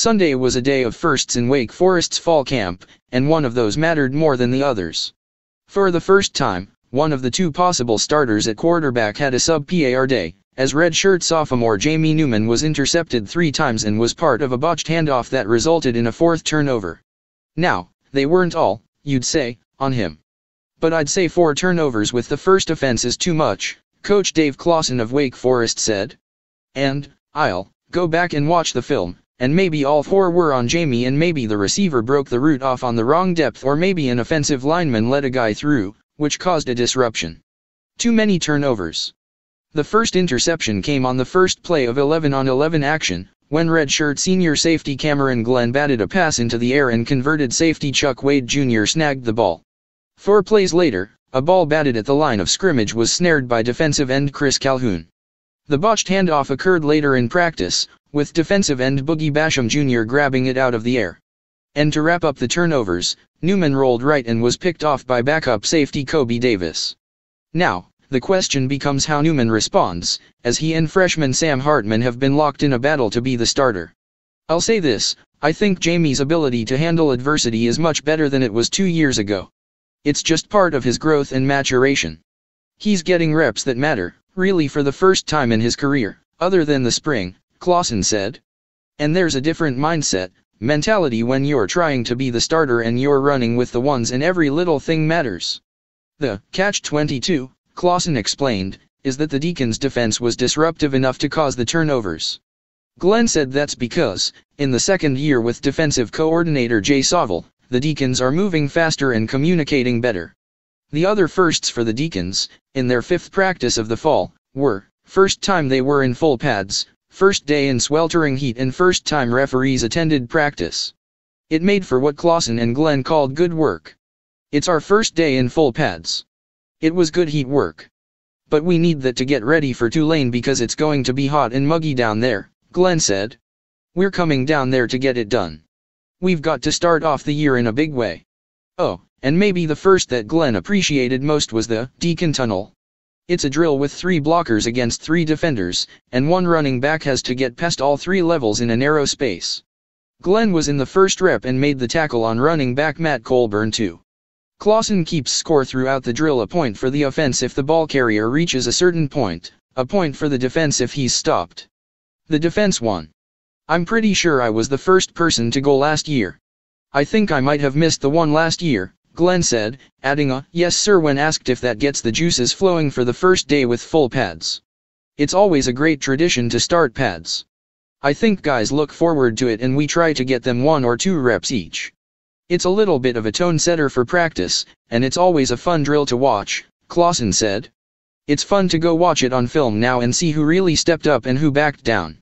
Sunday was a day of firsts in Wake Forest's fall camp, and one of those mattered more than the others. For the first time, one of the two possible starters at quarterback had a sub-PAR day, as redshirt sophomore Jamie Newman was intercepted 3 times and was part of a botched handoff that resulted in a 4th turnover. Now, they weren't all, you'd say, on him. But I'd say 4 turnovers with the first offense is too much, Coach Dave Clawson of Wake Forest said. And, I'll go back and watch the film, and maybe all 4 were on Jamie, and maybe the receiver broke the route off on the wrong depth, or maybe an offensive lineman let a guy through, which caused a disruption. Too many turnovers. The first interception came on the first play of 11-on-11 action, when redshirt senior safety Cameron Glenn batted a pass into the air and converted safety Chuck Wade Jr. snagged the ball. 4 plays later, a ball batted at the line of scrimmage was snared by defensive end Chris Calhoun. The botched handoff occurred later in practice, with defensive end Boogie Basham Jr. grabbing it out of the air. And to wrap up the turnovers, Newman rolled right and was picked off by backup safety Kobe Davis. Now, the question becomes how Newman responds, as he and freshman Sam Hartman have been locked in a battle to be the starter. I'll say this, I think Jamie's ability to handle adversity is much better than it was 2 years ago. It's just part of his growth and maturation. He's getting reps that matter, really, for the first time in his career, other than the spring, Clawson said. And there's a different mentality when you're trying to be the starter and you're running with the ones and every little thing matters. The catch-22, Clawson explained, is that the Deacons' defense was disruptive enough to cause the turnovers. Glenn said that's because, in the second year with defensive coordinator Jay Sovell, the Deacons are moving faster and communicating better. The other firsts for the Deacons, in their 5th practice of the fall, were, first time they were in full pads, first day in sweltering heat, and first time referees attended practice. It made for what Clawson and Glenn called good work. It's our first day in full pads. It was good heat work. But we need that to get ready for Tulane because it's going to be hot and muggy down there, Glenn said. We're coming down there to get it done. We've got to start off the year in a big way. Oh, and maybe the first that Glenn appreciated most was the Deacon Tunnel. It's a drill with 3 blockers against 3 defenders, and 1 running back has to get past all 3 levels in a narrow space. Glenn was in the first rep and made the tackle on running back Matt Colburn too. Clawson keeps score throughout the drill: a point for the offense if the ball carrier reaches a certain point, a point for the defense if he's stopped. The defense won. I'm pretty sure I was the first person to go last year. I think I might have missed the one last year, Glenn said, adding a "yes sir" when asked if that gets the juices flowing for the first day with full pads. It's always a great tradition to start pads. I think guys look forward to it and we try to get them 1 or 2 reps each. It's a little bit of a tone setter for practice, and it's always a fun drill to watch, Clawson said. It's fun to go watch it on film now and see who really stepped up and who backed down.